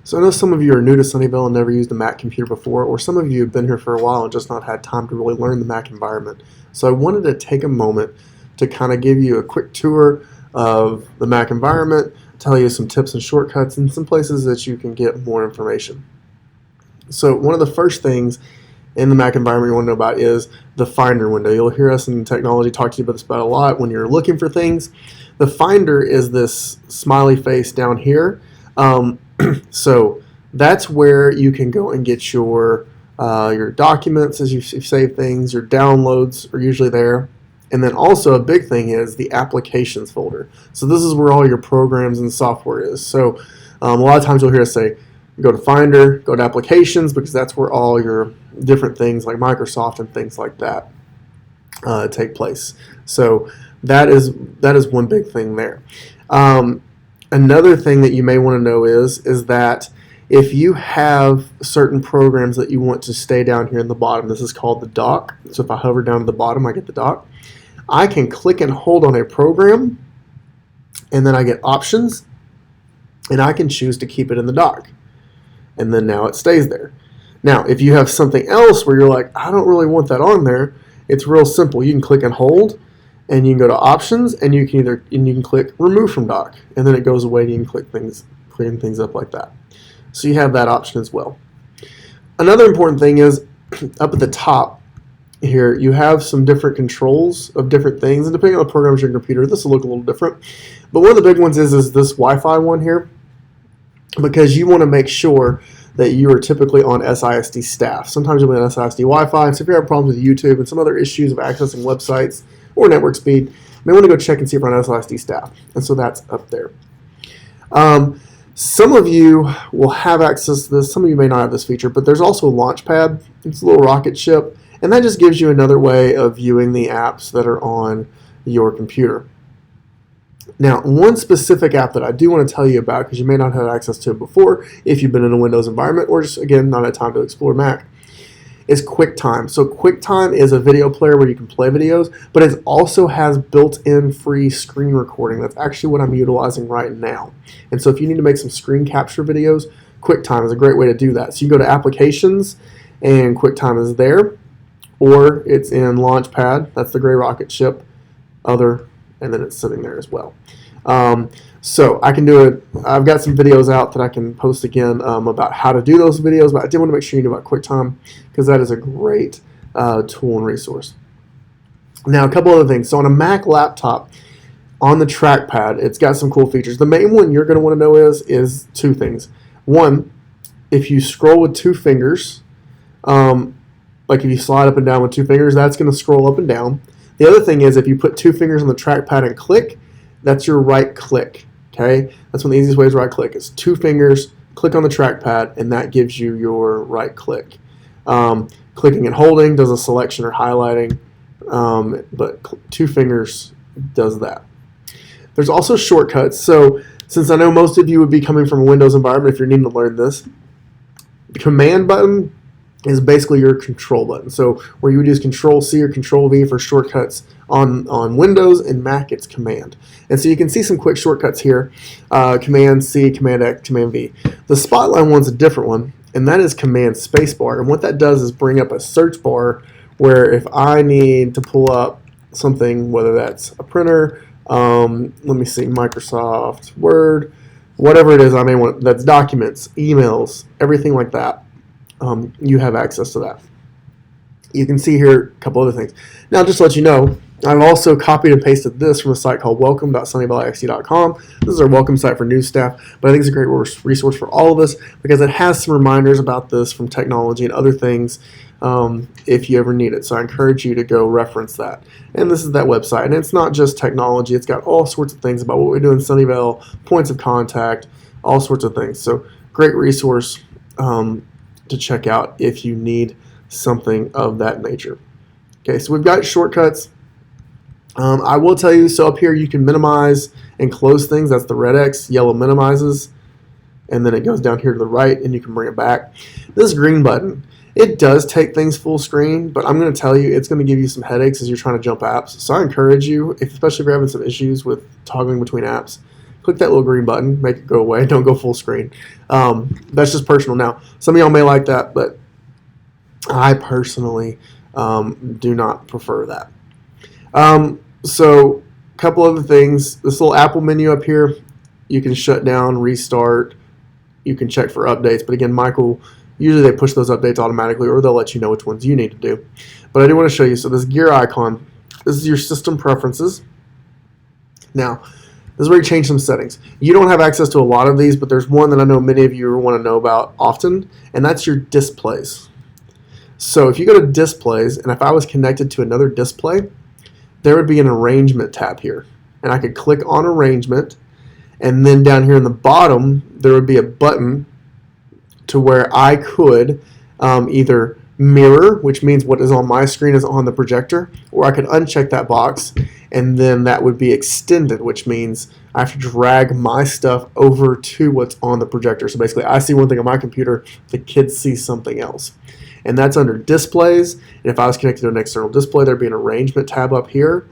So I know some of you are new to Sunnyvale and never used a Mac computer before, or some of you have been here for a while and just not had time to really learn the Mac environment. So I wanted to take a moment to kind of give you a quick tour of the Mac environment, tell you some tips and shortcuts and some places that you can get more information. So one of the first things in the Mac environment you want to know about is the Finder window. You'll hear us in technology talk to you about this a lot when you're looking for things. The Finder is this smiley face down here. So that's where you can go and get your documents as you save things. Your downloads are usually there. And then also a big thing is the applications folder. So this is where all your programs and software is. So a lot of times you'll hear us say, go to Finder, go to Applications, because that's where all your different things like Microsoft and things like that take place. So that is one big thing there. Another thing that you may want to know is that if you have certain programs that you want to stay down here in the bottom, this is called the dock. So if I hover down to the bottom, I get the dock. I can click and hold on a program, and then I get options, and I can choose to keep it in the dock. And then now it stays there. Now, if you have something else where you're like, I don't really want that on there, it's real simple. You can click and hold, and you can go to options, and you can click remove from dock, and then it goes away, and you can clean things up like that. So you have that option as well. Another important thing is up at the top here, you have some different controls of different things, and depending on the programs on your computer, this will look a little different. But one of the big ones is this Wi-Fi one here, because you want to make sure that you are typically on SISD staff. Sometimes you'll be on SISD Wi-Fi, so if you have problems with YouTube and some other issues of accessing websites or network speed, you may want to go check and see if you're on SISD staff. And so that's up there. Some of you will have access to this. Some of you may not have this feature, but there's also Launchpad. It's a little rocket ship, and that just gives you another way of viewing the apps that are on your computer. Now, one specific app that I do want to tell you about, because you may not have access to it before if you've been in a Windows environment or just, again, not had time to explore Mac, is QuickTime. So QuickTime is a video player where you can play videos, but it also has built-in free screen recording. That's actually what I'm utilizing right now. And so if you need to make some screen capture videos, QuickTime is a great way to do that. So you go to Applications, and QuickTime is there, or it's in Launchpad. That's the gray rocket ship. And then it's sitting there as well. So I can do it. I've got some videos out that I can post again about how to do those videos, but I did want to make sure you knew about QuickTime because that is a great tool and resource. Now, a couple other things. So on a Mac laptop, on the trackpad, it's got some cool features. The main one you're going to want to know is two things. One, if you scroll with two fingers, like if you slide up and down with two fingers, that's going to scroll up and down. The other thing is if you put two fingers on the trackpad and click, that's your right click. Okay, that's one of the easiest ways to right click is two fingers, click on the trackpad, and that gives you your right click. Clicking and holding does a selection or highlighting, but two fingers does that. There's also shortcuts. So since I know most of you would be coming from a Windows environment if you're needing to learn this, the command button is basically your control button. So where you would use Control C or Control V for shortcuts on Windows, and Mac it's Command. And so you can see some quick shortcuts here. Command C, Command X, Command V. The Spotlight one's a different one, and that is Command Spacebar. And what that does is bring up a search bar where if I need to pull up something, whether that's a printer, let me see, Microsoft Word, whatever it is I may want, that's documents, emails, everything like that. You have access to that. You can see here a couple other things. Now, just to let you know, I've also copied and pasted this from a site called welcome.sunnyvalleyixt.com. This is our welcome site for new staff, but I think it's a great resource for all of us because it has some reminders about this from technology and other things if you ever need it. So I encourage you to go reference that. And this is that website. And it's not just technology. It's got all sorts of things about what we do in Sunnyvale, points of contact, all sorts of things. So great resource to check out if you need something of that nature. Okay, so we've got shortcuts. I will tell you, so up here you can minimize and close things. That's the red X. Yellow minimizes. And then it goes down here to the right and you can bring it back. This green button, it does take things full screen, but I'm going to tell you it's going to give you some headaches as you're trying to jump apps. So I encourage you, especially if you're having some issues with toggling between apps, click that little green button, make it go away. Don't go full screen. That's just personal. Now, some of y'all may like that, but I personally do not prefer that. So a couple other things. This little Apple menu up here, you can shut down, restart. You can check for updates. But again, Michael, usually they push those updates automatically, or they'll let you know which ones you need to do. But I do want to show you. So this gear icon, this is your system preferences. Now, this is where you change some settings. You don't have access to a lot of these, but there's one that I know many of you want to know about often, and that's your displays. So if you go to displays, and if I was connected to another display, there would be an arrangement tab here. And I could click on arrangement, and then down here in the bottom, there would be a button to where I could either mirror, which means what is on my screen is on the projector, or I could uncheck that box, and then that would be extended, which means I have to drag my stuff over to what's on the projector. So basically, I see one thing on my computer, the kids see something else. And that's under displays. And if I was connected to an external display, there'd be an arrangement tab up here.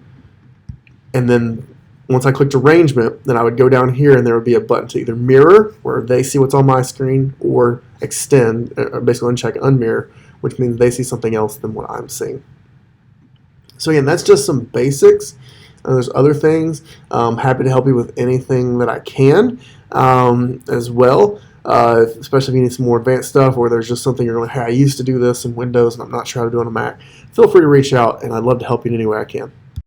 And then once I clicked arrangement, then I would go down here and there would be a button to either mirror, where they see what's on my screen, or extend, basically uncheck and unmirror, which means they see something else than what I'm seeing. So again, that's just some basics. There's other things. Happy to help you with anything that I can as well. Especially if you need some more advanced stuff, or there's just something you're like, hey, I used to do this in Windows and I'm not sure how to do it on a Mac. Feel free to reach out, and I'd love to help you in any way I can.